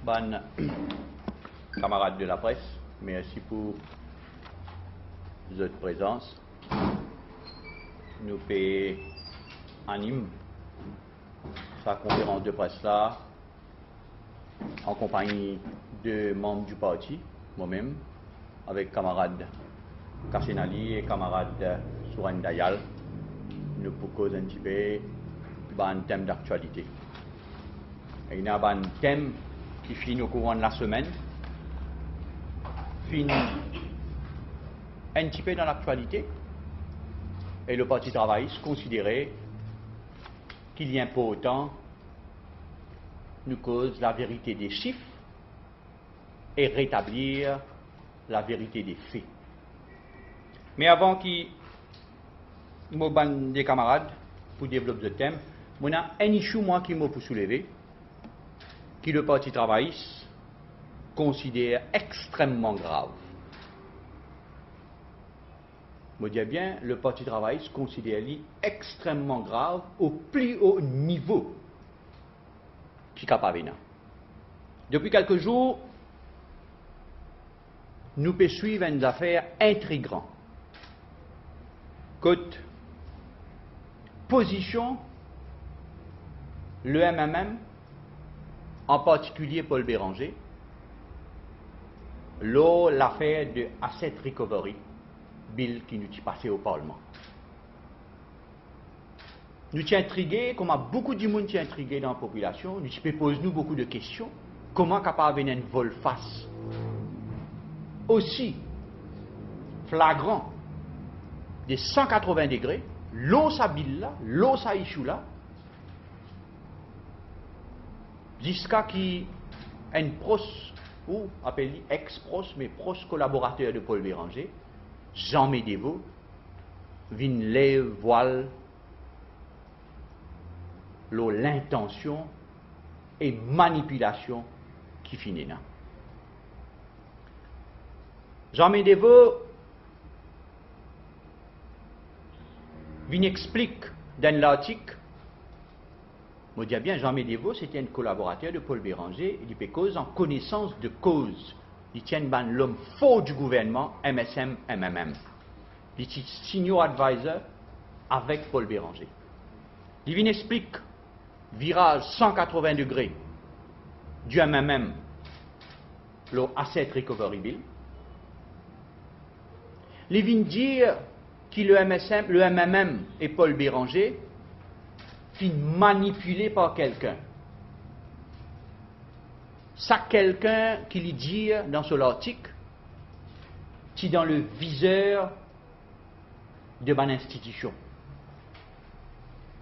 Bonne camarades de la presse, merci pour votre présence. Nous payons anime sa conférence de presse là en compagnie de membres du parti, moi-même, avec camarades Kassenali et camarades Sourane Dayal. Nous pour causer un petit peu un thème d'actualité. Il y a un thème qui finit au courant de la semaine, finit un petit peu dans l'actualité, et le Parti travailliste considérait qu'il y a pas autant nous cause la vérité des chiffres et rétablir la vérité des faits. Mais avant qu'il me banne des camarades pour développer ce thème, il y a un issue moi qui m'a pour soulever, qui le Parti travailliste considère extrêmement grave. Je dis bien, le Parti travailliste considère extrêmement grave au plus haut niveau qui est capable. Depuis quelques jours, nous pouvons suivre une affaire intrigante. Côte position, le MMM, en particulier Paul Béranger, l'affaire de Asset Recovery Bill qui nous est passé au Parlement. Nous sommes intrigués, comme beaucoup de monde est intrigué dans la population, nous posons beaucoup de questions. Comment capable venir un volte-face aussi flagrant de 180 degrés, l'eau sa bill là, l'eau sa issue là, jusqu'à qui un proche, ou appelé ex-proche, mais proche collaborateur de Paul Béranger, Jean Médévaux, vient lève voile l'intention et manipulation qui finit là. Jean Médévaux vient explique dans l'article. Je dis bien, Jean Médévaux, c'était un collaborateur de Paul Béranger, il fait cause en connaissance de cause. Il tient l'homme faux du gouvernement, MSM, MMM. Il est senior advisor avec Paul Béranger. Il vient explique virage 180 degrés du MMM, le Asset Recovery Bill. Il vient dire que le MMM et Paul Béranger fin manipulé par quelqu'un. Ça, quelqu'un qui lui dit dans son article, qui est dans le viseur de mon institution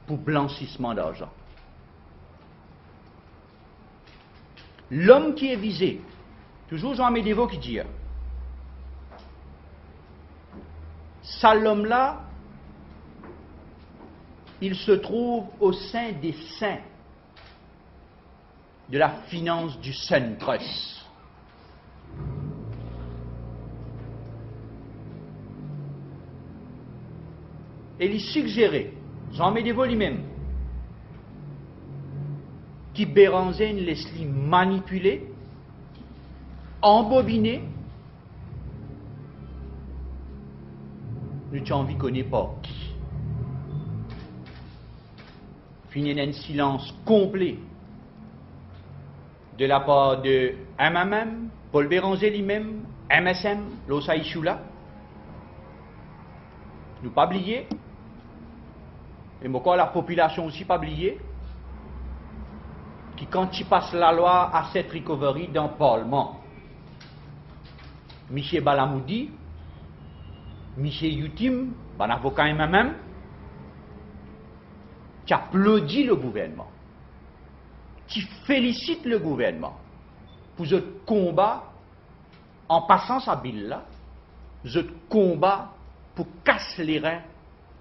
pour blanchissement d'argent. L'homme qui est visé, toujours Jean Médévaux qui dit, ça, l'homme-là, il se trouve au sein des saints de la finance du Suntrust. Et il suggérait, Jean Médévaux lui-même, qui Béranger laisse manipuler, embobiner, nous avons envie qu'on n'ait pas qui. Finir un silence complet de la part de MMM, Paul Béranger lui-même, MSM, l'Osa Ishula. Nous pas oublier, et encore la population aussi pas oublier, qui quand il passe la loi Asset Recovery dans le Parlement, Michel Balamoudi, Michel Youtim, un avocat MMM, qui applaudit le gouvernement, qui félicite le gouvernement pour ce combat, en passant sa bille là, ce combat pour casser les reins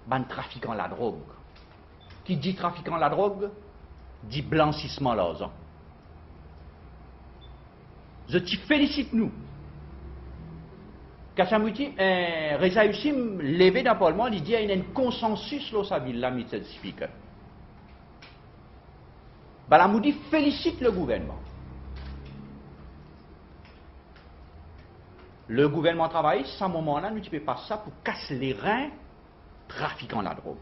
d'un trafiquant la drogue. Qui dit trafiquant la drogue, dit blanchissement l'argent. Je te félicite nous. Kachamuti, Reza Hussim, levé dans le Parlement, il dit qu'il y a un consensus sur sa ville, la Mr. Speaker. Balamoudi félicite le gouvernement. Le gouvernement travaille, à ce moment-là, nous ne pouvons pas ça pour casser les reins trafiquant la drogue.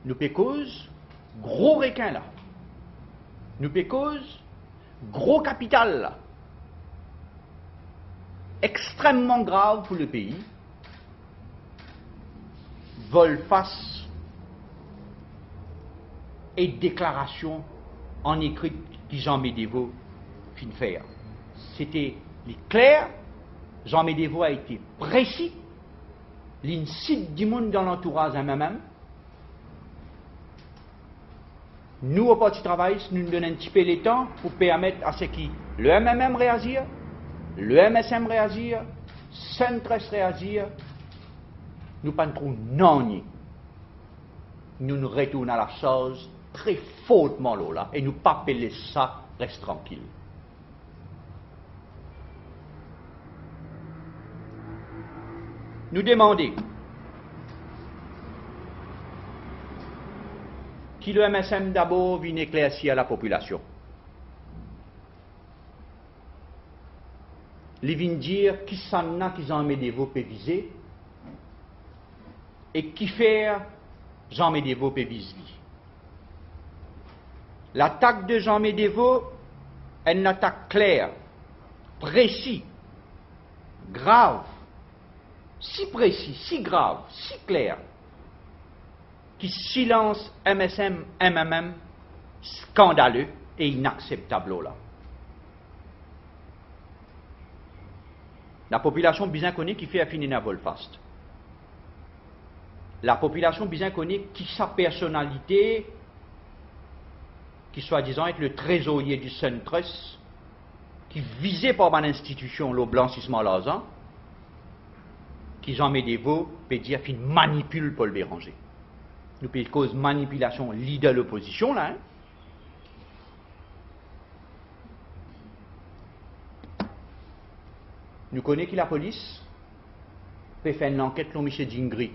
Nous pouvons cause gros requins là. Nous pouvons cause gros capital là. Extrêmement grave pour le pays. Volte-face et déclaration en écrit que Jean Medévaux fin de faire. C'était clair, Jean Medévaux a été précis, l'incite du monde dans l'entourage MMM. Nous, au Parti Travail, nous donnons un petit peu le temps pour permettre à ce qui le MMM réagir, le MSM réagir, Centres réagir. Nous pas trop non. Nous nous retournons à la chose très fautement là et nous pas appeler ça reste tranquille. Nous demander qui le MSM d'abord vient éclaircir à la population. Il vient dire qui s'en a qui en Medévaux peut viser et qui faire Jean Medévaux peut viser. L'attaque de Jean Medévaux est une attaque claire, précise, grave, si précis, si grave, si clair, qui silence MSM, MMM, scandaleux et inacceptable là. La population bien connue qui fait affiner la Volfast. La population bien connue qui sa personnalité, qui soi-disant être le trésorier du Centres, qui visait par une institution le blanchissement l'argent, qui Jean Medévaux peut dire qu'il manipule Paul Béranger. Nous peut cause manipulation leader de l'opposition là. Nous connaissons que la police peut faire une enquête sur M. Dingri.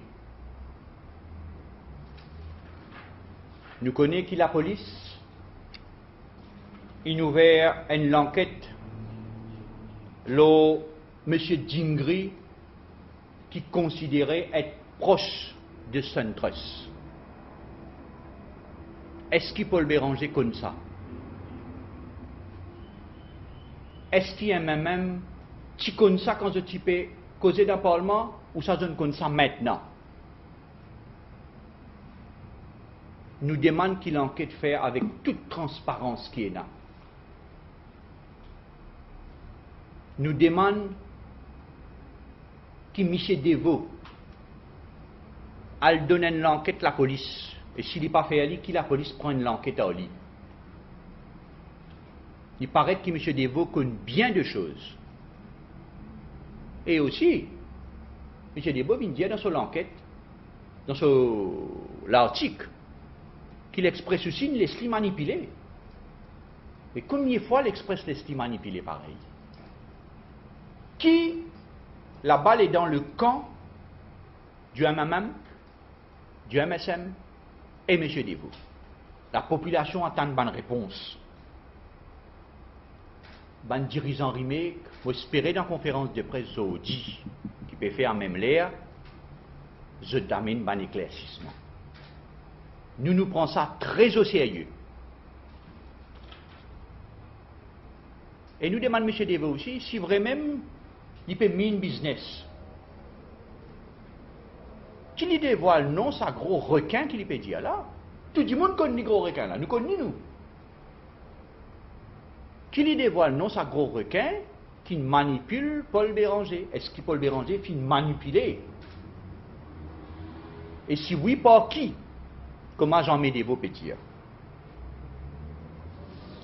Nous connaissons que la police a ouvert une enquête sur M. Dingri qui considérait être proche de Centres. Est-ce qu'il Paul Béranger comme ça? Est-ce qu'il y a même tu connais ça quand tu peux causer dans le Parlement ou ça je ne connais ça maintenant? Nous demandons qu'il enquête faire avec toute transparence qui est là. Nous demandons que M. Devaux a donné l'enquête à la police. Et s'il n'est pas fait, que la police prenne l'enquête à lui. Il paraît que M. Devaux connaît bien de choses. Et aussi, M. Devaux vient dire dans son enquête, dans l'article, qu'il expresse aussi une laisse manipulée. Mais combien de fois l'expresse laisse manipulée pareil? Qui, la balle est dans le camp du MMM, du MSM et M. Devaux. La population attend une bonne réponse. Ban dirigeant rimé, vous espérez dans la conférence de presse aujourd'hui, qui peut faire même l'air, je t'amène un éclaircissement. Nous prenons ça très au sérieux. Et nous demandons M. Devaux aussi si vraiment il peut mener un business. Qui lui dévoile non, ça gros requin qu'il peut dire là. Tout le monde connaît les gros requins là, nous connaissons nous. Qui lui dévoile non, ça gros requin qui manipule Paul Béranger. Est-ce que Paul Béranger finit manipuler? Et si oui, par qui? Comment Jean Medévaux peut dire?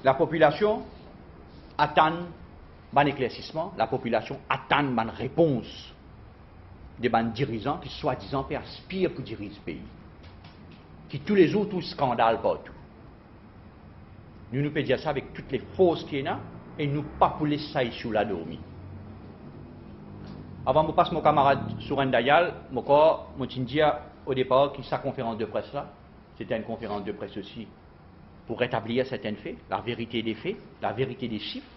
La population attend un éclaircissement, la population attend une réponse des dirigeants qui soi-disant aspirent pour diriger ce pays. Qui tous les jours, tout scandale partout. Nous pouvons dire ça avec toutes les forces qu'il y a et nous pas pour laisser ça ici la dormir. Avant de passer mon camarade Souren Dayal, je dire au départ que sa conférence de presse là, c'était une conférence de presse aussi pour rétablir certains faits, la vérité des faits, la vérité des chiffres.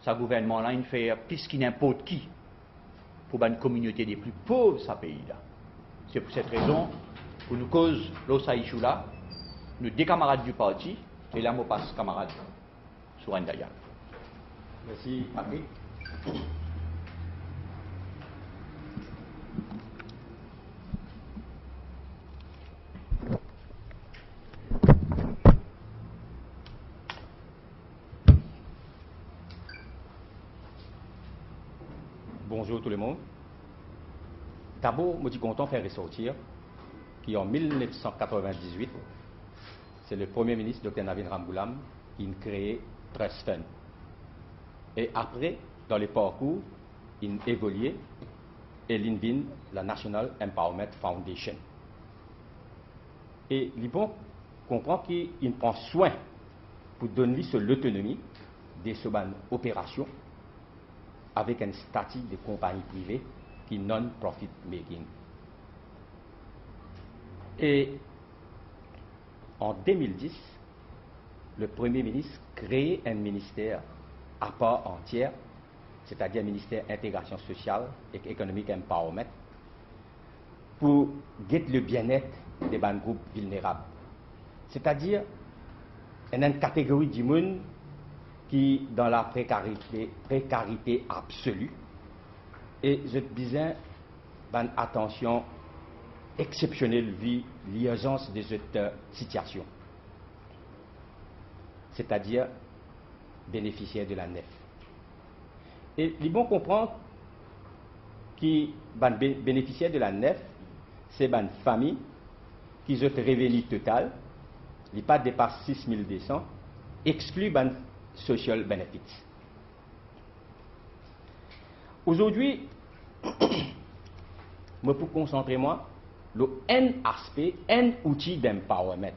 Ce gouvernement-là, il fait plus qu'il n'importe qui pour une communauté des plus pauvres, ce pays-là. C'est pour cette raison que nous cause l'Osaïchou là, nous des camarades du parti, et là, nous passe camarade sur un dialogue. Merci, Patrick. Bonjour tout le monde. D'abord, je suis content de faire ressortir qu'en 1998, c'est le Premier ministre Dr Navin Ramgoolam qui a créé Trust Fund. Et après, dans le parcours, il a évolué et il a vu la National Empowerment Foundation. Et il comprend qu'il prend soin pour donner l'autonomie de ces opérations avec un statut de compagnie privée qui est non-profit making. Et en 2010, le Premier ministre crée un ministère à part entière, c'est-à-dire un ministère d'intégration sociale et économique empowerment, pour guetter le bien-être des groupes vulnérables. C'est-à-dire une catégorie du monde qui dans la précarité absolue, et je disais une attention exceptionnelle vu l'urgence de cette situation, c'est-à-dire bénéficiaires de la nef. Et il bon comprendre que les bénéficiaires de la nef, c'est une famille qui ont revenu total, il pas dépasse 6200, exclut les social benefits. Aujourd'hui, je peux concentrer le N aspect, N outil d'empowerment.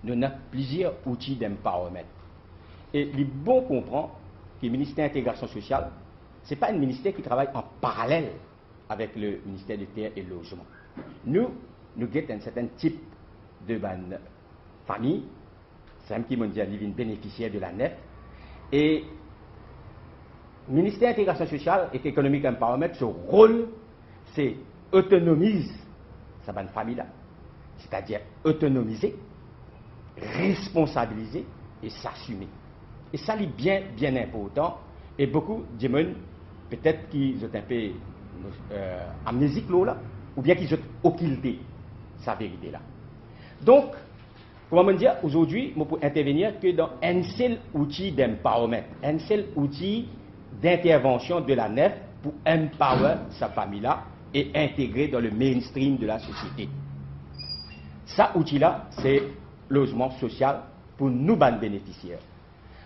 Nous avons plusieurs outils d'empowerment. Et il bon comprendre que le ministère de l'Intégration sociale, ce n'est pas un ministère qui travaille en parallèle avec le ministère de Terre et Logement. Nous avons un certain type de famille, c'est un qui m'a dit qu'il bénéficiaire de la nef. Et le ministère de l'Intégration sociale et économique empowerment, son rôle, c'est autonomiser cette famille-là, c'est-à-dire autonomiser, responsabiliser et s'assumer. Et ça, c'est bien, bien important. Et beaucoup de gens, peut-être qu'ils sont un peu amnésiques là, ou bien qu'ils ont occulté sa vérité là. Donc, comment dire, aujourd'hui, je peux intervenir que dans un seul outil d'empowerment, un seul outil d'intervention de la nef pour empower sa famille-là et intégrer dans le mainstream de la société. Ça, outil-là, c'est le logement social pour nous, les bénéficiaires.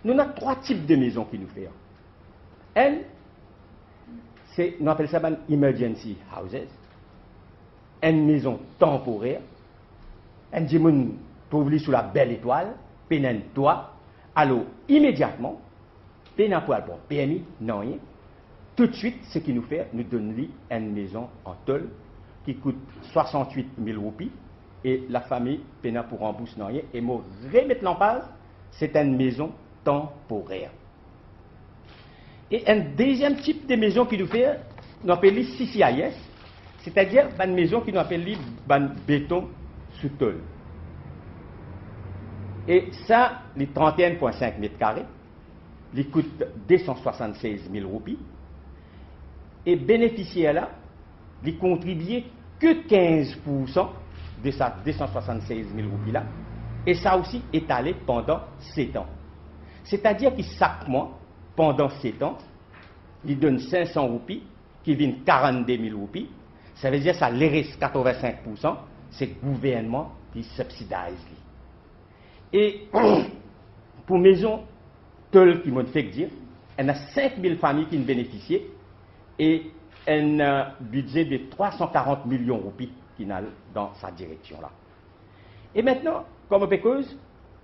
Nous avons trois types de maisons qui nous font. Un, c'est, nous appelons ça des emergency houses, une maison temporaire, un dimanche pour vivre sous la belle étoile, pénal toit, alors immédiatement, pénal pour avoir PMI, non rien. Tout de suite, ce qui nous fait, nous donne une maison en tôle qui coûte 68 000 roupies et la famille pénal pour rembourser non rien et moi remettre en base, c'est une maison temporaire. Et un deuxième type de maison qui nous fait, nous appelons CCIS, c'est-à-dire une maison qui nous appelle béton sous tôle. Et ça, les 31,5 mètres carrés, il coûte 276 000 roupies. Et bénéficiaire là, il contribue que 15% de sa 276 000 roupies là. Et ça aussi étalé pendant 7 ans. C'est-à-dire que chaque mois, pendant 7 ans, il donne 500 roupies, qui viennent 42 000 roupies. Ça veut dire que ça les reste 85%, c'est le gouvernement qui subsidise. Et pour maison telle qui m'a fait dire, il y a 5 000 familles qui ont bénéficié et un budget de 340 millions de roupies qui n'a dans sa direction là. Et maintenant, comme cause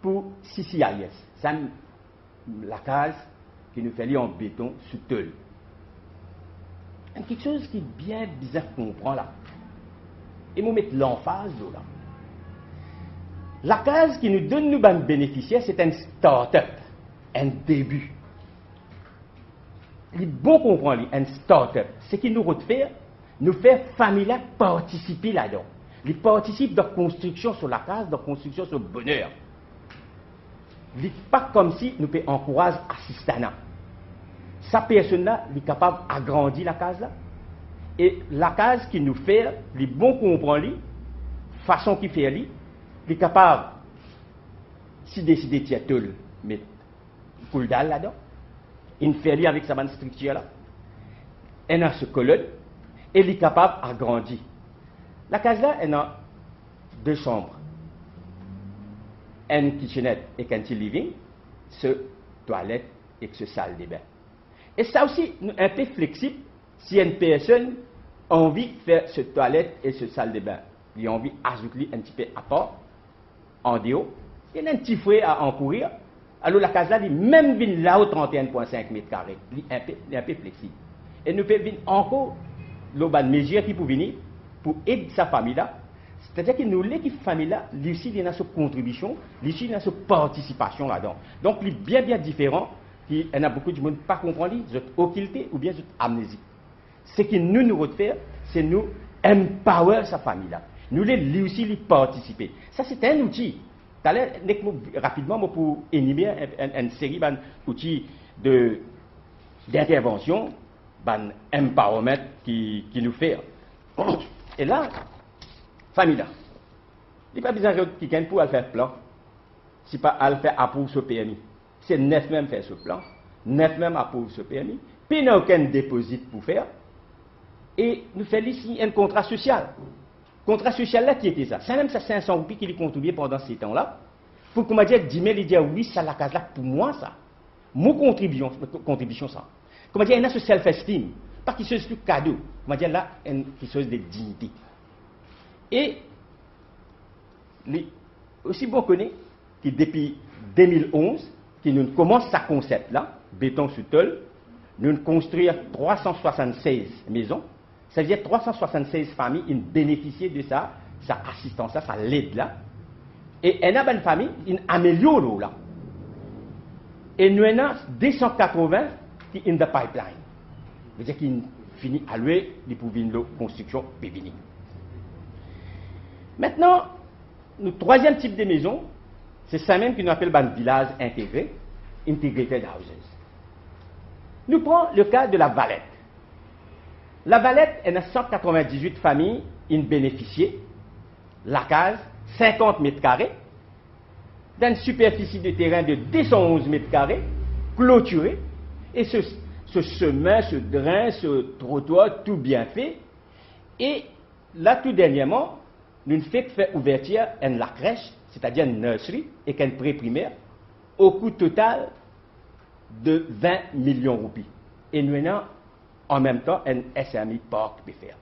pour CCIS, c'est la case qui nous fait en béton sous tôle. Quelque chose qui est bien bizarre qu'on comprend là. Et nous mettre l'emphase là. La case qui nous donne nous ban bénéficiaires, c'est un start-up, un début. Il bon comprendre, un start-up, ce qui nous refait, nous fait famille participer là-dedans. Ils participent de la construction sur la case, de la construction sur le bonheur. Il n'est pas comme si nous pouvons encourager l'assistance. Sa personne-là est capable d'agrandir la case-là. Et la case qui nous fait, les bons comprendre, façon qui fait, il est capable, si décider de tirer mettre coule dalle là-dedans, il fait avec sa bonne structure-là, elle a ce colonne, et il est capable d'agrandir. La case-là, elle a 2 chambres, une kitchenette et un petit living, ce toilette et ce salle de bain. Et ça aussi, un peu flexible, si une personne a envie de faire ce toilette et ce salle de bain, il a envie d'ajouter un petit peu à part, en dehors, il y a un petit fouet à encourir, alors la case-là, même vient là au 31,5 mètres carrés, il est un peu flexible. Et nous pouvons venir encore, l'autre mesure qui peut venir, pour aider sa famille-là, c'est-à-dire que nous, l'équipe famille-là, ici, il y a sa contribution, ici, il y a sa participation là-dedans. Donc, il est bien, bien différent, il y en a beaucoup de monde pas comprendre, ils sont occultés ou bien ils sont amnésiques. Ce que nous refaire, c'est nous empower sa famille-là. Nous, lui aussi, lui participer. Ça, c'est un outil. Rapidement, pour énumérer une série d'outils d'intervention, empowerment qui nous fait. Et là, famille là, il n'y a pas besoin de quelqu'un pour faire plan. Si pas à le faire approuve ce PMI. C'est 9 même faire ce plan, 9 même approuve ce PMI, puis il n'y a aucun dépôt pour faire. Et nous faisons ici un contrat social. Contrat social là qui était ça. C'est même ça 500 roupies qui lui contribuait pendant ces temps-là. Pour qu'on m'a dit 10 000, il dit oui, ça la case là pour moi ça. Mon contribution ça. Comment dire, il y a ce self-esteem. Pas qu'il se soit cadeau. Comment dire là, quelque chose de dignité. Et aussi bon connaît que depuis 2011, que nous commençons ce concept-là, béton sous tôle, nous construisons 376 maisons. Ça veut dire 376 familles qui bénéficient de ça, sa assistance, ça l'aide là. Et il y a une famille qui améliore l'eau là. Et nous avons 280 qui sont dans le pipeline. Ça veut dire qu'ils finissent à louer pour la construction pévinique. Maintenant, le troisième type de maison, c'est ça même qu'on appelle un village intégré, integrated houses. Nous prenons le cas de la Valette. La Valette, elle a 198 familles qui bénéficient. La case, 50 mètres carrés, d'une superficie de terrain de 211 mètres carrés, clôturée, et ce chemin, ce drain, ce trottoir, tout bien fait. Et là, tout dernièrement, nous faisons faire ouverture à la crèche, c'est-à-dire une nursery, et qu'un pré-primaire, au coût total de 20 millions de roupies. Et nous avons en même temps un SMI Park PFR.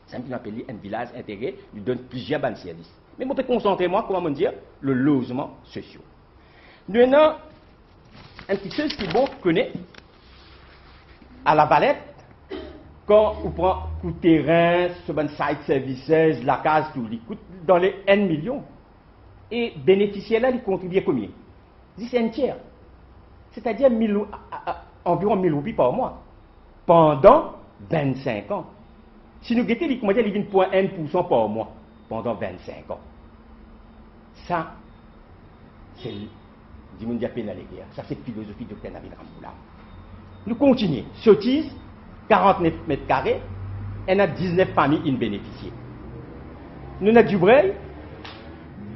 C'est ce qu'on appelle un village intégré, il donne plusieurs bonnes services. Mais je peux concentrer moi, comment dire, le logement social. Nous avons une petite chose qui est bon connaître à la Valette, quand on prend coup de terrain, ce bon site services, la case, tout, il coûte dans les 1 million. Et bénéficiaires là, ils contribuent combien? C'est un tiers. C'est-à-dire environ 1000 roupies par mois. Pendant 25 ans. Si nous guettons, ils viennent pour 1% par mois. Pendant 25 ans. Ça, c'est du monde pénalité. Ça, c'est la philosophie de Nabil Ramboula. Nous continuons. Sottise, 49 mètres carrés, il y a 19 familles qui bénéficient. Nous avons du Dubreuil,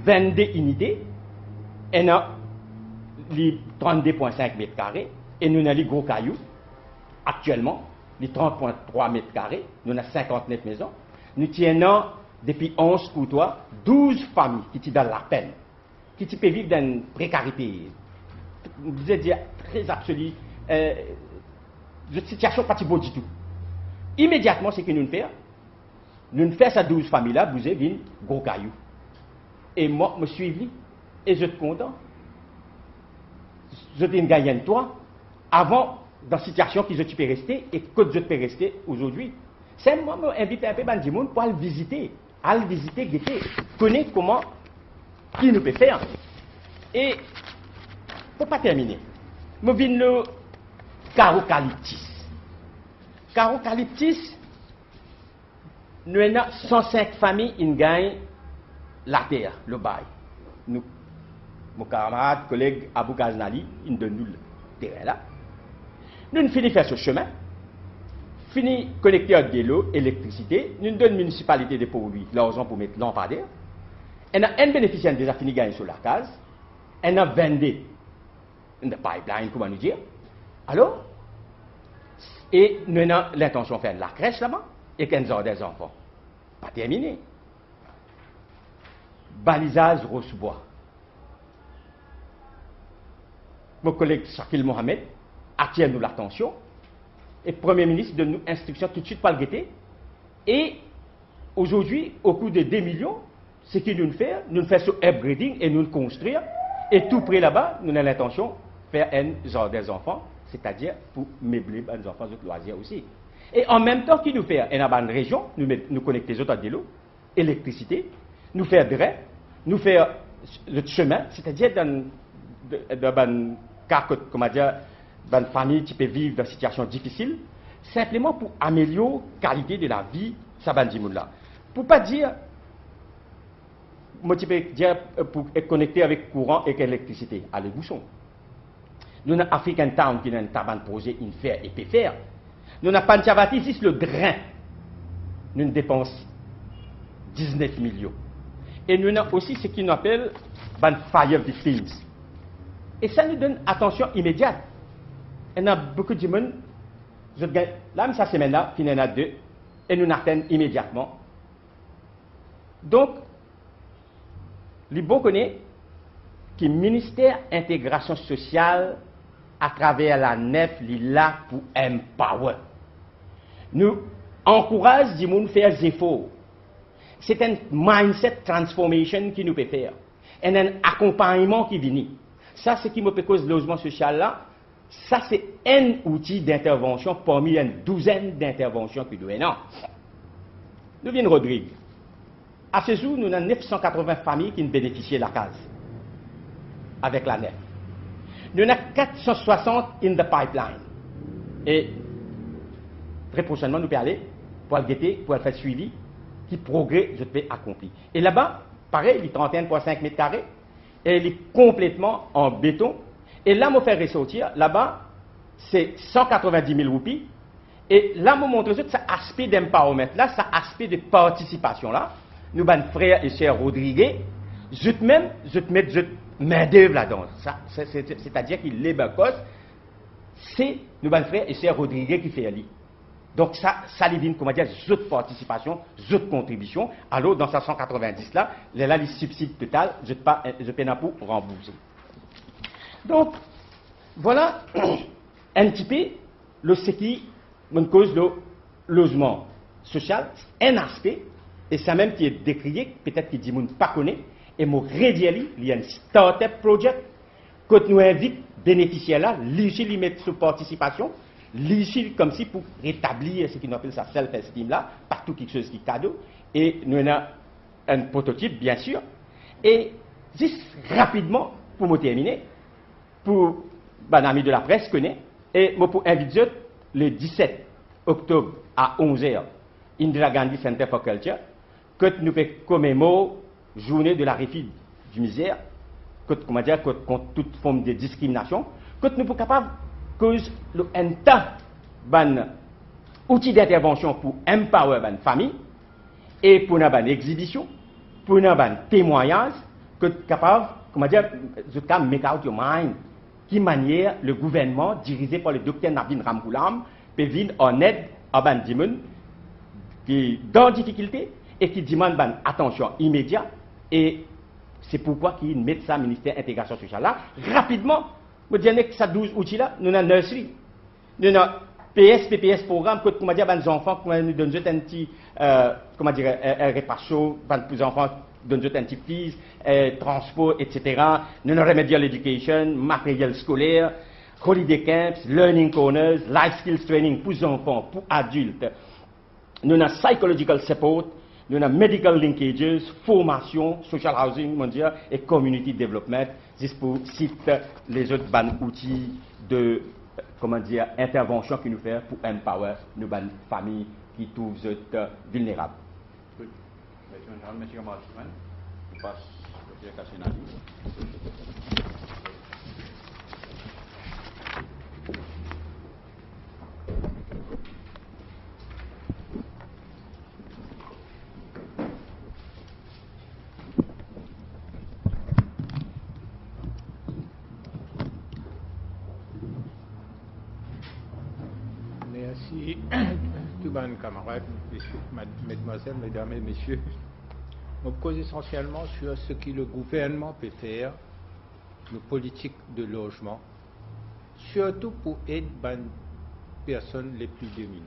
22 unités, il y a 32,5 mètres carrés, et nous avons les gros cailloux, actuellement, les 30,3 mètres carrés, nous avons 59 maisons. Nous tenons, depuis 11 coutoirs, 12 familles qui sont dans la peine, qui peuvent vivre dans une précarité, je veux dire, très absolue, de situation pas bonne du tout. Immédiatement, ce que nous faisons, nous faisons ces 12 familles-là, vous avez une gros caillou. Et moi, je me suis et je suis content. Je suis gagné de toi, avant, dans la situation que je peux rester et que je peux rester aujourd'hui. C'est moi, je m'invite un peu dans le monde pour aller visiter, guetter, connaître comment qui nous peut faire. Et, pour pas terminer, je viens le Carocalyptis. Carocalyptis, nous avons 105 familles qui gagnent la terre, le bail. Nous, mon camarade, collègue Abou Gaznali, il donne nous le terrain là. Nous finissons faire ce chemin, fini connecter à de l'eau, électricité, nous donne municipalité de produits, l'argent pour mettre lampadaire. On a un bénéficiaire déjà fini gagner sur la case, on a vendu une pipeline, comment nous dire. Alors, et nous avons l'intention de faire la crèche là-bas, et qu'on a des enfants. Pas terminé. Balisage Rossebois. Mon collègue Shakil Mohamed attire nous l'attention et le Premier ministre donne nous instruction tout de suite pour le guetter. Et aujourd'hui, au coût de 2 millions, ce que nous faisons ce upgrading et nous construire. Et tout près là-bas, nous avons l'intention de faire un genre des enfants, c'est-à-dire pour meubler les enfants de loisirs aussi. Et en même temps qu'il nous fait une région, nous connecter les autres à de l'eau, électricité, nous faire drain, nous faire le chemin, c'est-à-dire dans une comment dire, dans une famille qui peut vivre dans une situation difficile, simplement pour améliorer la qualité de la vie de ces gens-là. Pour ne pas dire, moi, tu peux dire pour être connecté avec le courant et l'électricité, à l'égousson. Nous avons African Town qui a un tabac projet, une faire et peut faire. Nous avons Panchavati, ici, le drain. Nous dépensons 19 millions. Et nous avons aussi ce qu'on appelle fire victims. Et ça nous donne attention immédiate. Il y a beaucoup de gens, là, cette semaine-là, il y en a 2, et nous atteignons immédiatement. Donc, les bons connaissent que le ministère de l'intégration sociale, à travers la nef, est là pour empower. Nous encourageons les gens à faire des efforts. C'est un mindset transformation qui nous peut faire. Et un accompagnement qui vient. Ça, c'est qui me peut cause le logement social là. Ça, c'est un outil d'intervention parmi une douzaine d'interventions que nous avons. Nous venons Rodrigue. À ce jour, nous avons 980 familles qui bénéficient de la case. Avec la nef. Nous avons 460 in the pipeline. Et très prochainement, nous pouvons aller pour le guetter, pour le faire suivi, qui progrès je peux accomplir. Et là-bas, pareil, il est 31,5 mètres carrés, et il est complètement en béton. Et là, je faire ressortir, là-bas, c'est 190 000 roupies. Et là, je montre ce aspect d'empowerment, là, cet aspect de participation, là. Nous, ben frère et sœur Rodriguez, je te mets main-d'œuvre là-dedans. C'est-à-dire qu'il est c'est nous, ben frère et sœur Rodriguez qui fait ali. Donc, ça lui dit, comment dire, toute participation, toute contribution. Alors, dans ces 190 là, les subsides total, je peux pas pour rembourser. Donc, voilà un petit peu ce qui me cause le logement social, un aspect, et ça même qui est décrié, peut-être qu'il dit que pas connaît, et mon rédiali, il y a un start-up project, que nous invitons bénéficiaires là, lui mettre sous participation, lui comme si pour rétablir ce qu'on appelle sa self-esteem là, partout quelque chose qui est cadeau, et nous avons un prototype, bien sûr, et juste rapidement, pour me terminer, pour un ami de la presse connaît, et moi pour inviter le 17 octobre à 11h, Indira Gandhi Center for Culture, que nous pouvons commémorer journée de la réfugié du misère, comment dire, contre toute forme de discrimination, que nous sommes capables cause un tas d'outils d'intervention pour empower les familles et pour une exhibition, pour un témoignage, que nous sommes capables, comment dire, je can make out your mind, qui manière le gouvernement dirigé par le docteur Navin Ramgoolam peut venir en aide à des gens qui sont dans difficulté et qui demandent attention immédiate. Et c'est pourquoi qu'ils mettent ça, ministère de l'intégration sociale là. Rapidement, je dis que ça 12 outils là, nous avons nursery, nous avons PPS programme, que comment dire, les enfants, nous donnent un petit, comment dire, un repas chaud, les enfants donnent un petit fils, transport, etc. Nous avons remedial education, matériel scolaire, holiday camps, learning corners, life skills training pour les enfants, pour adultes. Nous avons psychological support, nous avons medical linkages, formation, social housing mondial et community development, juste pour citer les autres outils de intervention que nous faisons pour empower nos familles qui trouvent vulnérables. Good. Monsieur Marchman, je passe au Kassinali. Merci, tout bon camarades, mesdemoiselles, mesdames et messieurs. On cause essentiellement sur ce que le gouvernement peut faire, nos politiques de logement, surtout pour aider les personnes les plus démunies.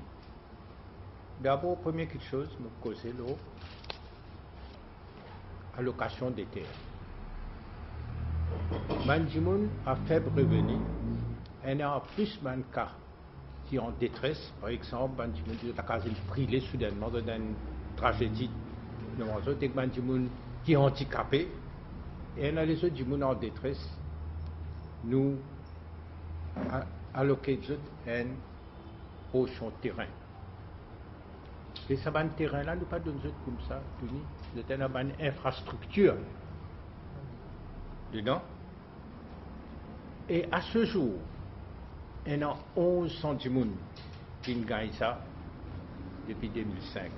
D'abord, première quelque chose, nous causer l'allocation des terres. Bandimoun a faible revenu, et en plus de cas qui en détresse, par exemple, Bandimoun qui a quasi brûlé soudainement dans une tragédie, nous avons des Bandimoun qui est handicapé, et dans les autres Bandimoun en détresse, nous alloquons un portion de terrain. Et ça, un terrain-là, nous ne pas donner comme ça, c'est une infrastructure dedans. Et à ce jour, il y a 11 centimes qui gagnent ça depuis 2005.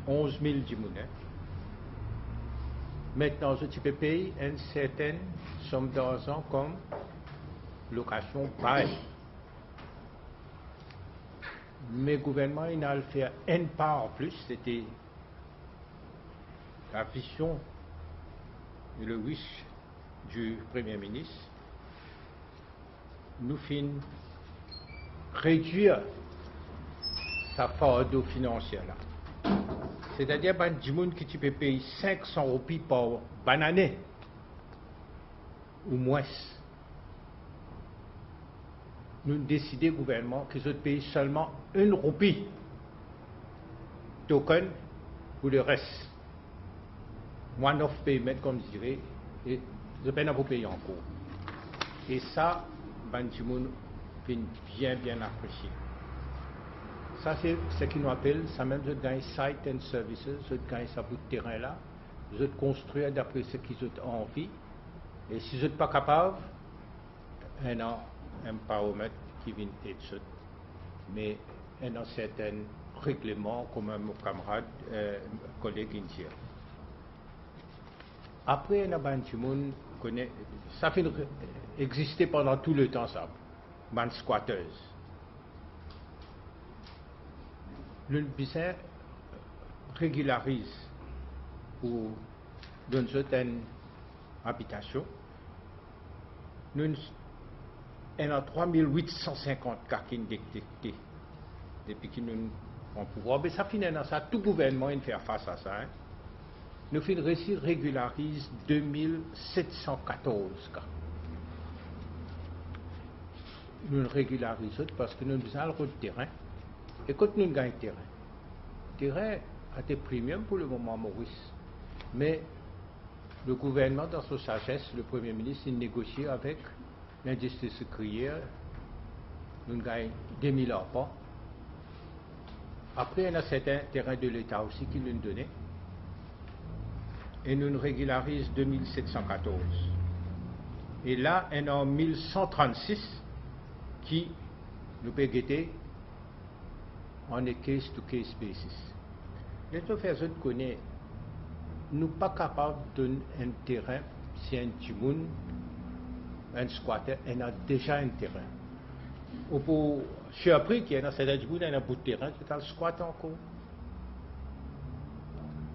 11 000 dimoun. Maintenant, tu peux payer une certaine somme d'argent comme location bail. Mais le gouvernement il a fait un pas en plus, c'était la vision et le wish du Premier ministre. Nous finissons réduire sa fardeau financière là. C'est-à-dire que les gens qui peut payer 500 roupies par année ou moins. Nous décidons, gouvernement, qu'ils ont payé seulement 1 roupie token pour le reste. One-off payment, comme je dirais, et je peine à vous payer encore. Et ça, Bandimoun bien apprécié. Ça, c'est ce qu'ils nous appellent, ça même, je gagne site and services, je gagne ça bout de terrain là, je construire d'après ce qu'ils ont envie. Et si je n'êtes pas capable, un empowerment qui vient d'être, mais un certain règlement comme mon camarade, collègue indien. Après, un Bandimoun connaît, ça fait exister pendant tout le temps, ça, band squatters. Le business régularise ou donne une habitation. Nous avons 3850 cas qui sont détectés depuis que nous sommes en pouvoir. Mais ça finit dans ça, tout gouvernement fait face à ça. Hein. Nous finissons réussi régularise 2714 cas. Nous régularisons parce que nous avons le terrain. Et quand nous gagnons terrain, le terrain a des premiums pour le moment, Maurice. Mais le gouvernement, dans sa sagesse, le Premier ministre, il négocie avec l'industrie sucrière. Nous gagnons 2000 arpents. Après, il y a certains terrains de l'État aussi qui nous donnent. Et nous régularisons 2714. Et là, il y en a 1136 qui nous peuvent guetter on a case-to-case basis. Les personnes connaissent, nous ne sommes pas capables de donner un terrain si un timoun, un squatter, il a déjà un terrain. Ou je suis appris qu'il y a un certain timoun, il a un bout de terrain, qui est le squat encore.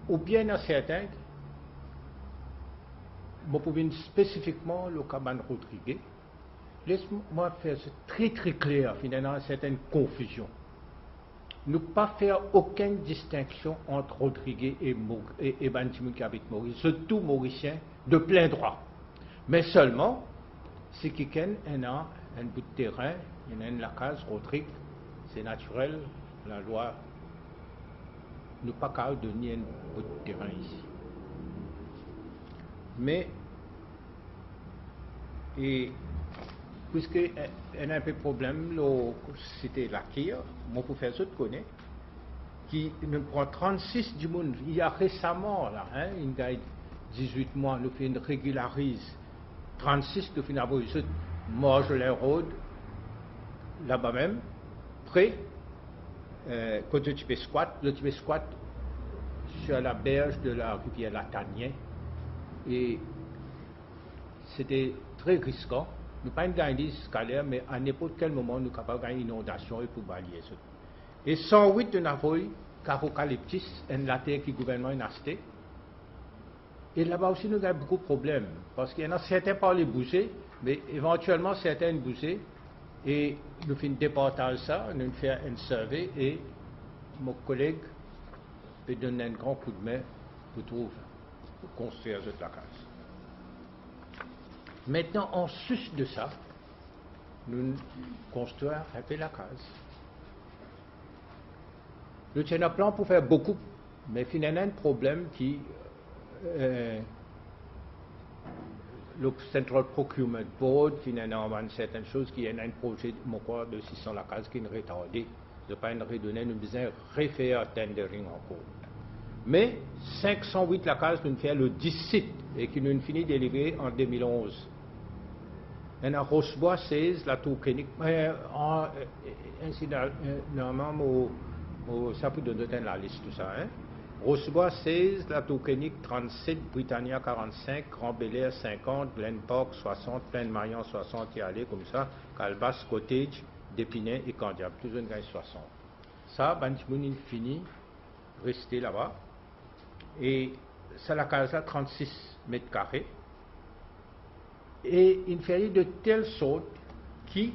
Ou bien il y a certains, je peux spécifiquement le Caban Rodriguez, laisse-moi faire ce très très clair, finalement, une certaine confusion. Ne pas faire aucune distinction entre Rodriguez et Bandimoun qui habite Maurice. C'est tout Mauricien de plein droit. Mais seulement, si quelqu'un a un bout de terrain, il a une la case Rodrigue, c'est naturel, la loi nous pas capable de donner un bout de terrain ici. Mais, et puisque y a un peu de problème, c'était la Kir, mon professeur te connaît, qui nous prend 36 du monde. Il y a récemment, là, hein, une gars 18 mois, nous fait une régularise 36 de fin d'avoir eu Marjolaine Road, là-bas même, près, côté du Tibet Squat, le Tibet Squat sur la berge de la rivière Latanien. Et c'était très risquant. Nous pas une gagné scalaire, mais à n'importe quel moment, nous sommes capables de gagner une inondation et pour balayer ça. Et 108 de Navoy, Carocalyptis, la terre qui gouvernement est acheté. Et là-bas aussi, nous avons beaucoup de problèmes. Parce qu'il y en a certains par les boucher, mais éventuellement, certains boucher. Et nous faisons départage ça, nous faisons un survey et mon collègue peut donner un grand coup de main pour construire cette la case. Maintenant, en sus de ça, nous construisons un peu la case. Nous tenons un plan pour faire beaucoup, mais finalement, un problème qui le Central Procurement Board, finalement, on a certaines choses qui est un projet de 600 la case qui est retardé. Je ne vais pas redonner, nous devons refaire tendering encore. Mais 508 la case, nous faisons le 17 et qui nous finit de délivrer en 2011. On a Rochebois 16, la tour clinique, normalement, ça peut donner la liste, tout ça. Hein? Rochebois 16, la tour clinique 37, Britannia 45, Grand Bel-Air 50, Glen Park 60, Plaine Marion 60 et aller comme ça, Calbas, Cottage, D'Épinay et Candiac, toujours une gagne 60. Ça, Bantimoun fini, rester là-bas. Et ça, la case là, 36 mètres carrés. Et il fait de telle sorte qui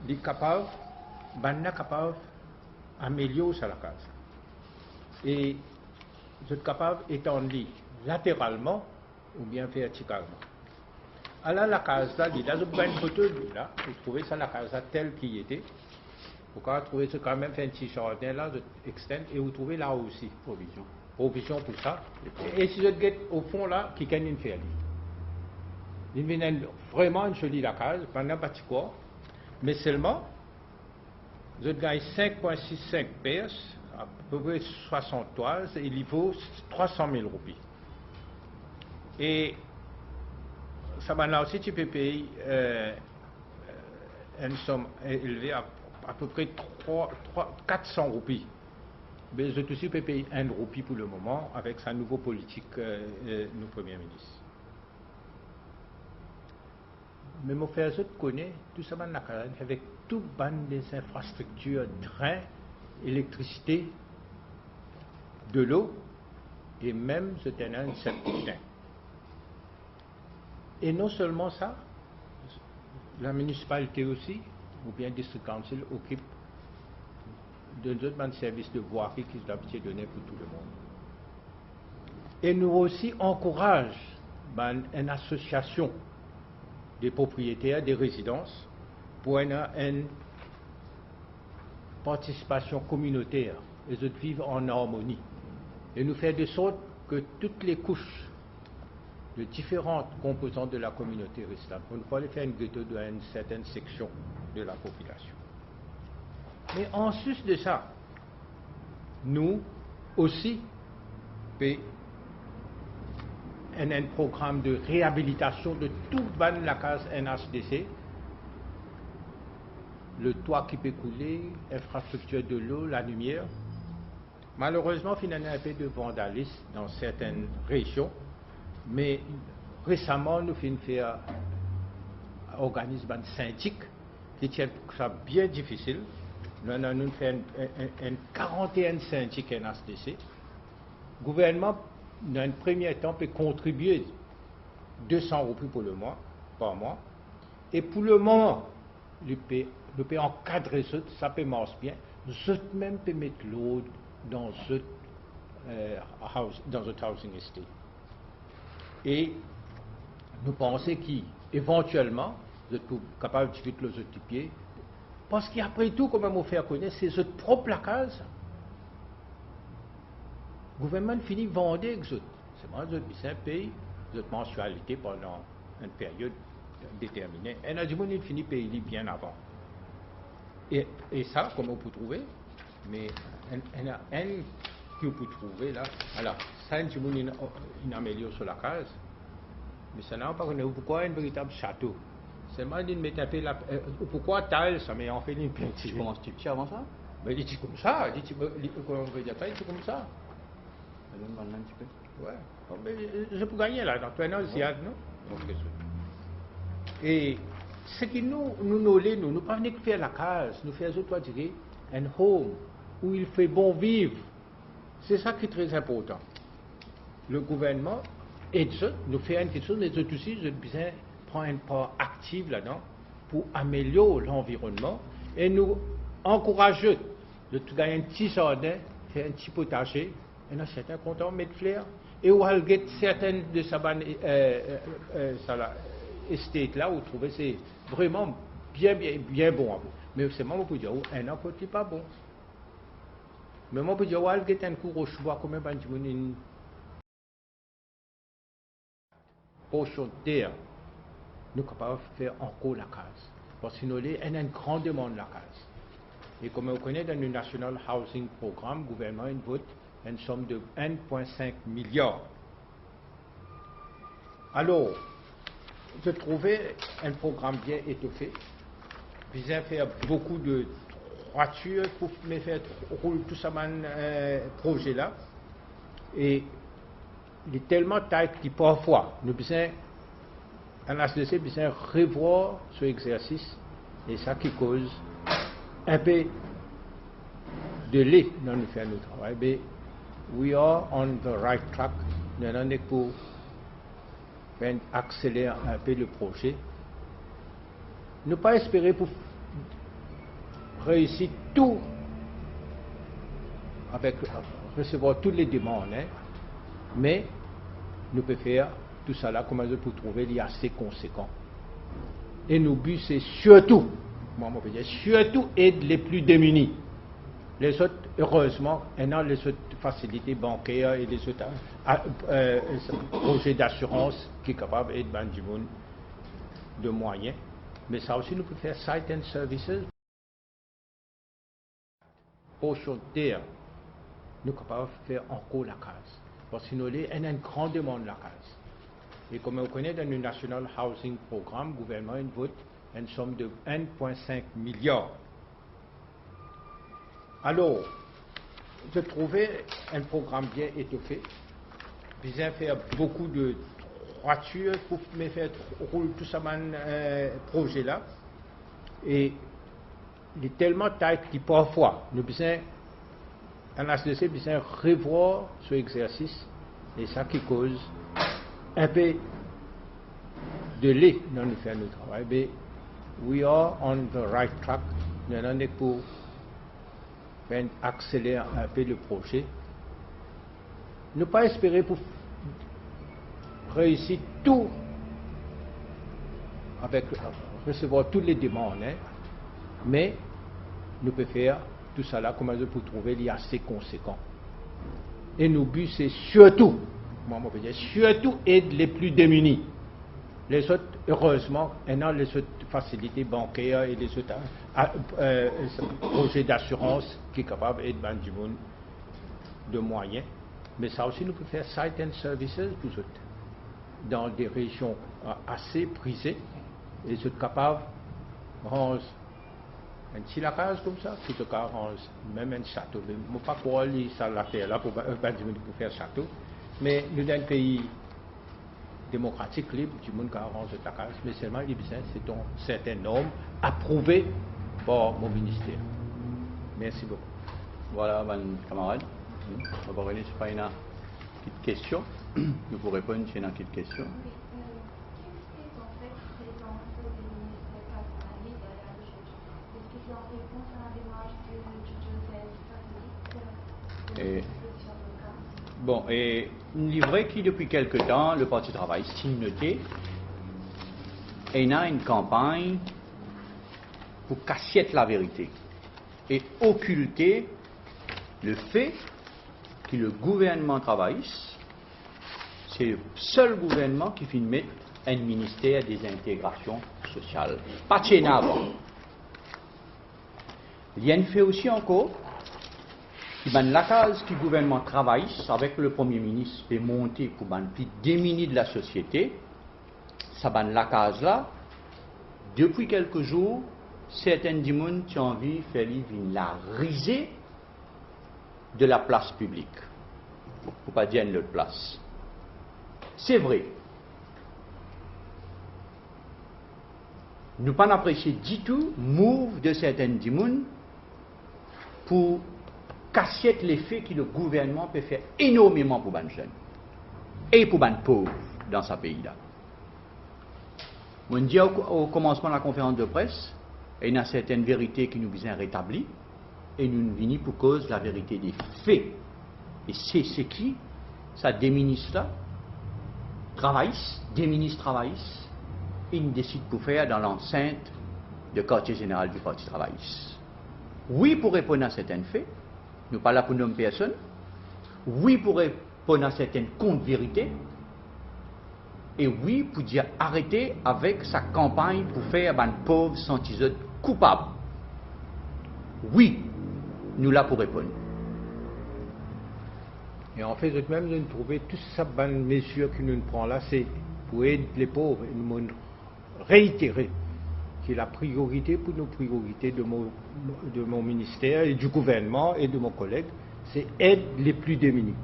est capable, d'améliorer ça la case. Et vous êtes capable d'étendre latéralement ou bien verticalement. Alors la case là, vous avez une photo là, vous trouvez ça la case là telle qu'il était. Vous pouvez trouver ça quand même fait un petit jardin là, vous extend et vous trouvez là aussi provision. Provision pour ça. Et si vous êtes au fond là, qui gagne une ferme. Il vient vraiment une jolie la case, pendant petit quoi, mais seulement vous gagnez 5,65 PS, à peu près 60 toises, et il vaut 300 000 roupies. Et ça maintenant aussi, tu peux payer une somme élevée à peu près 400 roupies. Mais je aussi peux payer 1 roupie pour le moment avec sa nouvelle politique, nous Premier ministre. Mais mon frère, je connais tout ça avec tout ban des infrastructures, train, électricité, de l'eau et même ce tenant un septic. Et non seulement ça, la municipalité aussi, ou bien District Council, occupe d'un service de voirie qui est d'habitude donné pour tout le monde. Et nous aussi encourageons une association des propriétaires, des résidences, pour une participation communautaire et de vivre en harmonie. Et nous faire de sorte que toutes les couches de différentes composantes de la communauté restent là. On ne peut pas faire une ghetto d'une certaine section de la population. Mais en sus de ça, nous aussi payons un programme de réhabilitation de tout la case NHDC, le toit qui peut couler, infrastructure de l'eau, la lumière. Malheureusement, finalement, un peu de vandalisme dans certaines régions, mais récemment, nous finissons faire organisme un syndic qui tient ça bien difficile. Nous avons fait un 41 syndic NHDC. Le gouvernement, dans un premier temps, peut contribuer 200 roupies pour le mois, par mois. Et pour le moment, le pays encadrer ça peut marcher bien. Je même peut mettre l'eau dans notre housing estate. Et nous pensons qu'éventuellement, vous êtes capable de vite les occuper. Parce qu'après tout, comme on fait connaître, c'est votre propre case. Le gouvernement finit vendre avec eux. C'est moi, je paye votre mensualité pendant une période déterminée. Et il finit payer bien avant. Et ça, comment on peut trouver? Mais il y a un qui peut trouver là. Alors, ça, il améliore sur la case. Mais ça n'a pas pourquoi un véritable château. C'est moi qui met un peu la. Pourquoi taille ça? Mais en fait, une peinture. Tu commences petit avant ça? Mais il dit comme ça. Il dit comment on veut dire ça? Il dit comme ça. Donne-moi un petit peu. Ouais. Bon, mais je peux gagner là. Dans 2 ans, c'est non? Et ce qui nous pas venir faire la case, nous faisons, toi, dire, un home où il fait bon vivre. C'est ça qui est très important. Le gouvernement aide ça, nous fait une chose, mais aussi, je besoin prendre une part active là-dedans pour améliorer l'environnement et nous encourager de gagner un petit jardin, faire un petit potager, et nous certains contents de mettre fleurs. Et où elle get certaines de sa estate là, où vous trouvez c'est vraiment bien bon à vous. Mais c'est moi pour dire, un an n'est pas bon. Mais moi pour dire, où elle get un cours au choix, comme une portion de terre, nous sommes capables de faire encore la case. Parce que sinon, il y a une grande demande de la case. Et comme on connaît dans le National Housing Programme, le gouvernement vote une somme de 1,5 milliard. Alors, je trouvais un programme bien étoffé, visant à faire beaucoup de toitures pour me faire rouler tout ça, projet là. Et il est tellement tight que parfois, nous besoin, en HDC, besoin revoir ce exercice, et ça qui cause un peu de lait dans nous faire notre travail. Mais we are on the right track. Nous avons pour accélérer un peu le projet. Ne pas espérer pour réussir tout avec recevoir toutes les demandes, hein, mais nous pouvons faire tout ça là comme pour trouver les assez conséquents. Et nos buts c'est surtout, moi on peut dire surtout aider les plus démunis. Les autres, heureusement, on a les autres facilités bancaires et les autres projets d'assurance qui sont capables d'aider du monde de moyens. Mais ça aussi, nous pouvons faire site and services. Portion de terre, nous sommes capables de faire encore la case. Parce que sinon, il y a une grande demande de la case. Et comme on connaît dans le National Housing Programme, le gouvernement vote une somme de 1,5 milliard. Alors, je trouvais un programme bien étoffé, visant à faire beaucoup de toitures pour me faire rouler tout ça, projet là. Et il est tellement tight que parfois, nous besoin, en HDC, besoin revoir ce exercice, et ça qui cause un peu de lait dans nous faire notre travail. Mais we are on the right track. Nous avons pour accélérer un peu le projet. Ne pas espérer pour réussir tout avec recevoir toutes les demandes, hein, mais nous pouvons faire tout ça là comme pour trouver les assez conséquents. Et nos buts c'est surtout, moi on peut dire surtout aider les plus démunis. Les autres, heureusement, on a les autres facilités bancaires et les autres projets d'assurance qui sont capables d'aider du monde de moyens. Mais ça aussi, nous pouvons faire site and services pour eux, dans des régions assez prisées, et ils sont capables de rendre un petit lacage comme ça, tout cas rendre même un château. Mais je ne pas croire ça la terre là pour faire château, mais nous sommes un pays démocratique, libre, du monde qui arrange ta case, mais seulement il besoin c'est un certain norme approuvé par mon ministère. Merci beaucoup. Voilà, mes camarades. On va revenir sur une petite question. Nous vous répondre sur une petite question. Bon, et il est vrai que depuis quelque temps, le Parti Travail signoté et il a une campagne pour casser la vérité et occulter le fait que le gouvernement travailliste, c'est le seul gouvernement qui finit mettre un ministère des intégrations sociales. Pas de chez avant. Il y a une fait aussi encore, qui ben la case que le gouvernement travailliste avec le Premier ministre peut monter pour ben plus démuni de la société, ça ben la case là, depuis quelques jours, certains gens qui ont envie de faire la risée de la place publique. Pour pas dire une autre place. C'est vrai. Nous pas apprécier du tout le move de certains gens pour casser l'effet que le gouvernement peut faire énormément pour les jeunes et pour les pauvres dans ce pays-là. On dit au commencement de la conférence de presse, il y a certaines vérités qui nous visent rétablir et nous venons pour cause de la vérité des faits. Et c'est qui? Ça des ministres là, travaillistes, des ministres travaillistes, ils décident pour faire dans l'enceinte du quartier général du Parti travailliste. Oui, pour répondre à certains faits, nous ne parlons pas pour nommer personne. Oui, pour répondre à certaines contre-vérités. Et oui, pour dire arrêter avec sa campagne pour faire un pauvre sentir coupable. Oui, nous là pour répondre. Et en fait, même de trouver tout ça, bonnes mesures que nous prenons là, c'est pour aider les pauvres. Et nous réitérer que la priorité pour nos priorités de mon ministère et du gouvernement et de mon collègue, c'est aider les plus démunis.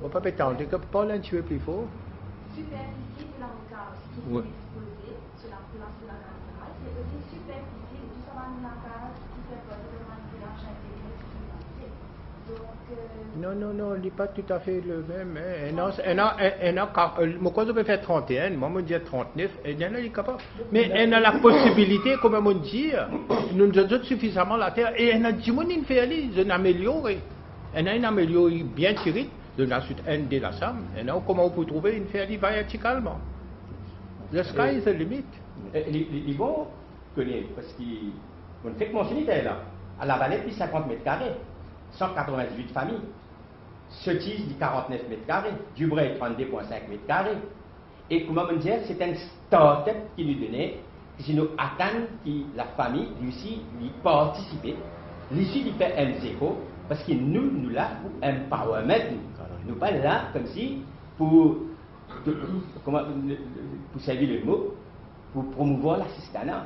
On peut pas attendre que Paul un petit peu plus fort. Superficie de la case qui est exposée sur la place de la cathédrale, c'est aussi superficie de tout ça dans la case qui fait peur de l'argent intérieur. Donc. Non, il n'est pas tout à fait le même. Moi, quand on peut faire 31, moi, je dis 39, et il y en a qui capable. Mais il a la possibilité, comme on dit, nous avons suffisamment la terre, et il y a des gens qui fait aller, ils ont amélioré. Il y a une améliorée bien tirée. De la suite N de la SAM, et là, comment on peut trouver une ferme verticalement? Le sky is the limit. Les bons connaissent, parce qu'on fait mentionner là, à la Valette, il 50 mètres carrés, 198 familles, Sotis, 49 mètres carrés, Dubray, 32,5 mètres carrés. Et comment on dit, c'est un start-up qui nous donnait, qui nous attend que la famille, lui lui participer, lui lui fait un zéro, parce que nous là pour empowerment, nous pas là comme si pour servir le mot, pour promouvoir l'assistanat,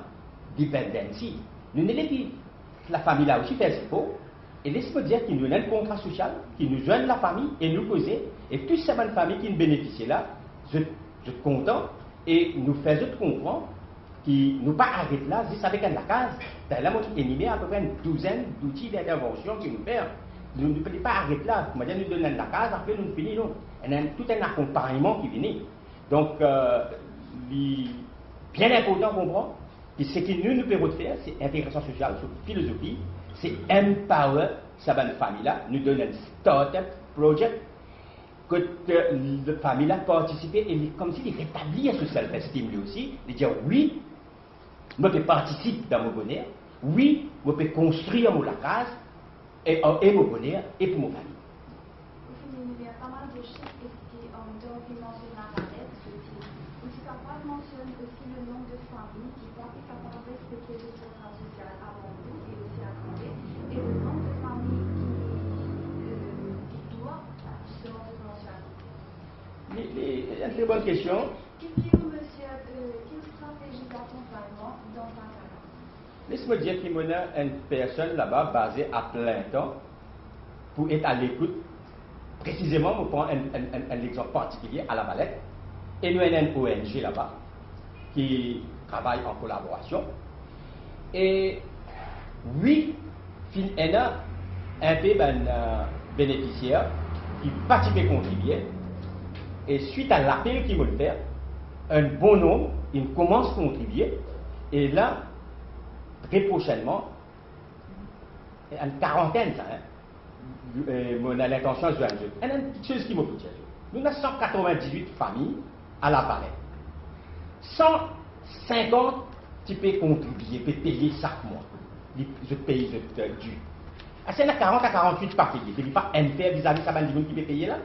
dependency. Nous n'avons pas la famille là aussi fait ce faux, et laisse-moi dire qu'il nous donne un contrat social, qui nous joigne la famille et nous poser, et toutes ces bonnes familles qui nous bénéficient là, je suis content, et nous faisons comprendre qui nous pas arrêter là, juste avec la case. Là, moi, j'ai animé à peu près une douzaine d'outils d'intervention qui nous fait. Nous ne pouvons pas arrêter là. Nous donnons la case, après nous finissons. Il y a tout un accompagnement qui vient. Donc, bien important de comprendre que ce que nous pouvons faire, c'est intégration sociale, c'est philosophie, c'est empower cette famille-là, nous donner un start-up project que la famille-là participe et comme s'il rétablit ce self-esteem lui aussi, de dire oui, je peux participer dans mon bonheur, oui, je peux construire mon case et mon bonheur et pour mon famille. Il y a pas mal de chiffres qui ont été mentionnés dans la lettre. Aussi, capable mentionne aussi le nombre de familles qui sont capables de respecter le contrat social avant nous et aussi à côté, et le nombre de familles qui doivent justement se mentionner. C'est une très bonne question. Qu'est-ce monsieur, quelle stratégie d'accompagnement dans un cas? Laisse-moi dire qu'il y a une personne là-bas basée à plein temps pour être à l'écoute. Précisément, on prend un exemple particulier à la Valette. Et nous avons une ONG là-bas qui travaille en collaboration. Et oui, il y a un peu de bénéficiaires qui participent à contribuer. Et suite à l'appel qu'ils veulent faire, un bon nombre, ils commencent à contribuer. Et là, très prochainement, une quarantaine, ça, on a l'intention de jouer un jeu. Il y a une petite chose qui m'a fait. nous avons 198 familles à la Valette. 150 tu peux contribuer, tu peux payer chaque mois. Je paye, je dû. C'est 40 à 48 pas payés. Je ne dis pas unfair vis-à-vis de ça, qui peut payer là.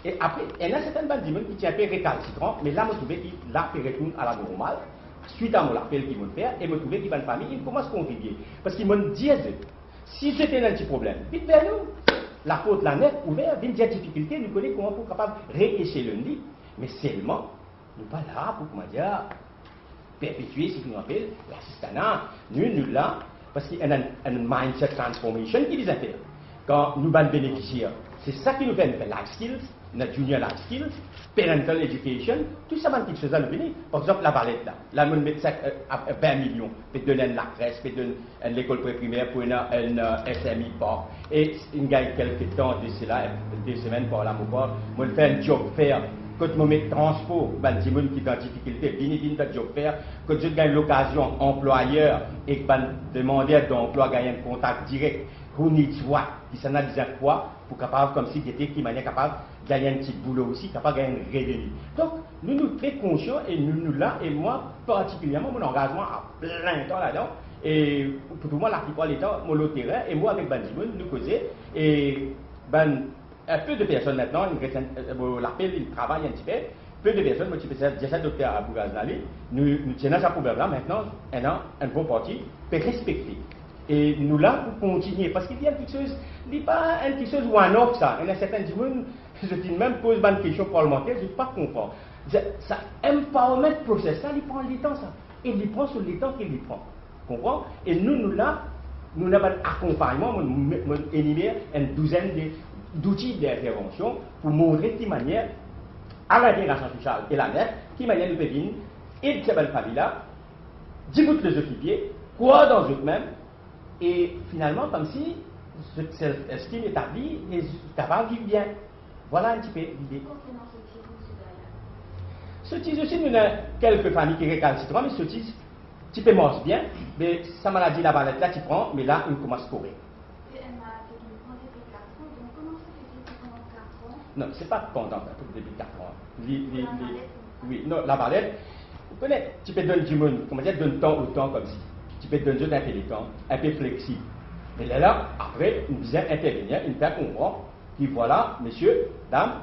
Et après, il y a certaines bandes qui sont un peu récalcitrants, mais là, je trouve qu'il retourne à la normale, suite à mon appel qu'ils vont faire, et je trouve qu'il y a une famille, ils commencent à contribuer. Parce qu'ils m'ont dit, si c'était un petit problème, vite vers nous, la porte, la nef, ouverte, vite des difficultés, nous connaissons comment pour capable rééchelonner, mais seulement, nous ne sommes pas là pour, comment dire, perpétuer ce qu'on appelle l'assistanat. Nous là, parce qu'il y a un mindset transformation qui les intéresse. Quand nous allons bénéficier, c'est ça qui nous fait life skills, notre junior life skills, parental education, tout ça, quelque chose à nous venir. Par exemple, la Valette, là, nous mettons 20 millions, peut donner la crèche, peut donner l'école primaire pour une SMI part. Et il y a quelques temps de cela, 2 semaines par là, moi, je fais un job faire. Quand je me mets transport, ben, les gens qui sont en difficulté, bien de job faire. Quand je gagne l'occasion, employeur, et que ben, demandeur d'emploi gagne un contact direct, who needs what, qui s'en a déjà quoi, pour capable, comme si c'était qui manière capable de gagner un petit boulot aussi, capable de gagner un revenu. Donc, nous sommes très conscients et nous là, et moi particulièrement, mon engagement à plein temps là-dedans, et pour tout le monde, la plupart du temps, mon lot terrain, et moi avec Bandimoun, nous causer, et ben, un peu de personnes maintenant, l'appel, ils travaillent un petit peu de personnes, moi je dis ça docteur Abou Ghaznali, nous tenons ce problème-là maintenant, un bon parti peut respecter. Et nous là pour continuer, parce qu'il y a quelque chose, il n'y a pas quelque chose one-off ça, il y a certains gens, je dis même pose une question parlementaire, je ne pas comprendre. Ça, empowerment process, ça, il prend le temps ça, et il prend sur le temps qu'il prend, comprends? Et nous là, nous avons un accompagnement, nous énumère une douzaine d'outils d'intervention pour montrer de manière à l'intégration sociale et la nette, qui manière nous peut venir, et de ces belles familles-là, d'écouter les occupiés, quoi dans eux-mêmes, et finalement, comme si cette self-esteem établie est capable de vivre bien. Voilà un petit peu l'idée. Concernant ce type, M. Ce type aussi, nous avons quelques familles qui récalcitrent, mais ce type, tu peux manger bien, mais sa maladie, la valette, là, tu prends, mais là, il commence à courir. Non, ce n'est pas pendant depuis 4 ans. Oui, non, la valette, vous connaissez, tu peux donner du monde, comment dire, donne temps au temps comme si. Tu peux donner un peu de temps, un peu flexible. Mais là, après, nous vient intervenir, une faire comprendre, qui voilà, messieurs, dames,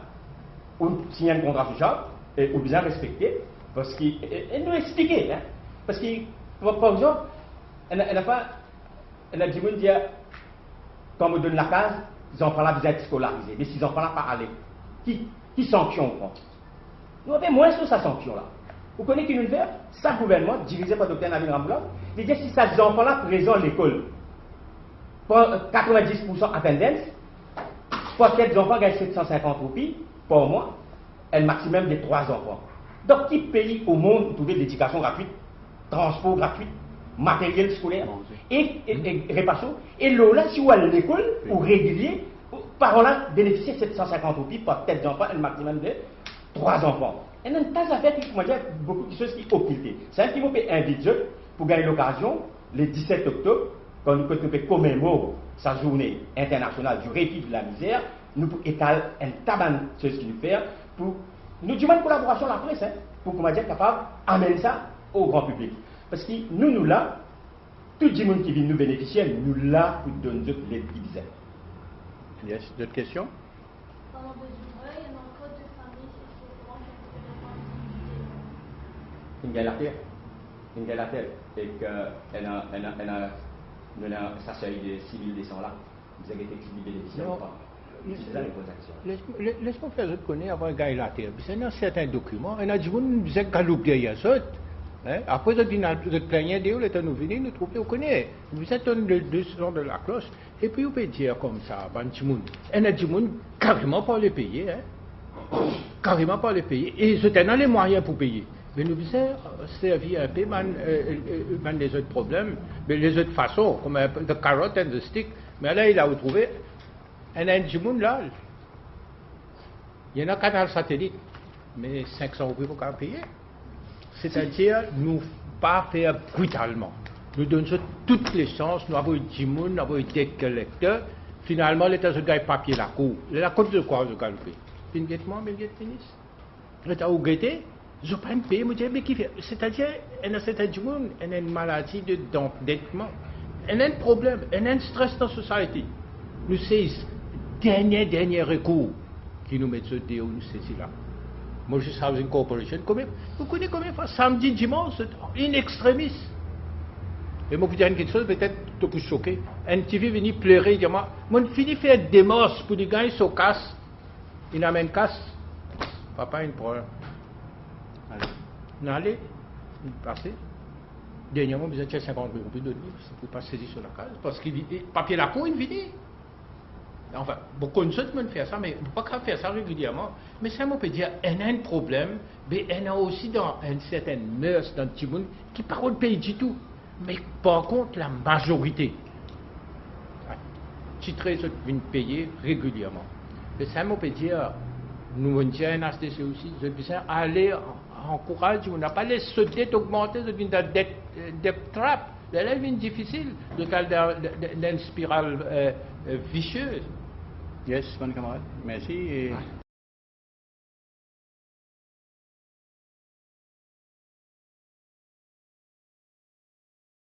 on signe un contrat social, et on bien respecter, parce qu'il nous expliquer, hein, parce que, par exemple, elle a dit, quand on donne la case, les enfants-là vous êtes scolarisés, mais ces enfants-là pas aller. Qui sanction on prend? Nous avons moins sur sa sanction-là. Vous connaissez qu'une fait? Ça, gouvernement, dirigé par le Dr Nabil Ramboula, il dit si ces enfants-là présents à l'école, pour 90% attendance, soit ces enfants gagnent 750 roupies par mois, un maximum de 3 enfants. Donc, qui pays au monde pour trouver l'éducation gratuite, transport gratuit, matériel scolaire et réparation? Et là, si vous allez à l'école, ou régulier, par là, bénéficier de 750 roupies par tête d'enfant, un maximum de 3 enfants. Et dans tas d'affaires qui font beaucoup de choses qui sont occultées. C'est un qui vous fait inviter pour gagner l'occasion, le 17 octobre, quand nous commémorons sa journée internationale du répit de la misère, nous pouvons étaler un tabac de choses qui nous fait pour nous demander une collaboration à la presse, hein, pour qu'on soit capable d'amener ça au grand public. Parce que nous là, tout le monde qui vient nous bénéficier, nous là pour donner les dividendes. Yes, d'autres questions? Pendant le durée, il y a un code de famille, c'est Une galère, et qu'elle a sa série de 6 000 descends là. Vous avez été bénéficiaire ou pas? C'est ça les bonnes actions. Laisse-moi faire autre connaître avant de gagner la terre. C'est un certain document. Il y a des gens qui disent que vous derrière ça. Après, vous êtes plaignez de vous, nous venez, nous trouvons, vous connaissez. Vous êtes le 200 de la cloche. Et puis, vous pouvez dire comme ça, il y a des gens carrément pas les payer. Carrément pas les payer. Et c'était dans les moyens pour payer. Mais nous faisons servir un peu les autres problèmes, mais les autres façons, comme the carrot and the stick. Mais là, il a retrouvé un gens là. Il y en a un canal satellite, mais 500 roupies pour payer. C'est-à-dire, nous pas faire brutalement. Nous donnons toutes les chances, nous avons des gens, nous avons des collecteurs. Finalement, l'État se gagne papier la cour. La cour de quoi, je gagne? puis guettement, mais guet tennis. Et t'as ou guetté, je pas une paix, moi je dis, mais qui fait, c'est-à-dire, il y a certains gens, il y a une maladie d'endettement, il y a un problème, il y a un stress dans la société. Nous c'est dernier recours qui nous met ce déo, nous c'est là. Moi je suis Housing Corporation, vous connaissez combien de fois, samedi, dimanche, in extremis. Et moi, vous dire quelque chose, peut-être, tu peux choquer. Un TV venu pleurer, il dit, moi, fini faire des morses pour les gars, ils se cassent. Ils n'amènent casse. Papa, il problème. Allez, il passe. Dernièrement, vous avez 50 000 roupies de livres, c'est pour pas saisir sur la case. Parce que papier la con, il vient. Enfin, beaucoup de gens faire ça, mais pas qu'à faire ça régulièrement. Mais ça, on peut dire, il y a un problème, mais il y a aussi dans une certaine mœurs dans le petit monde qui parle de pays du tout. Mais par contre, la majorité, titrés viennent payer régulièrement. Mais ça, on peut dire, nous, on dit à NHTC aussi, je peux aller encourager, on n'a pas les dette augmenter, de une dette trap. Là, il est difficile de faire une spirale vicieuse. Yes, bon camarade, merci. Et...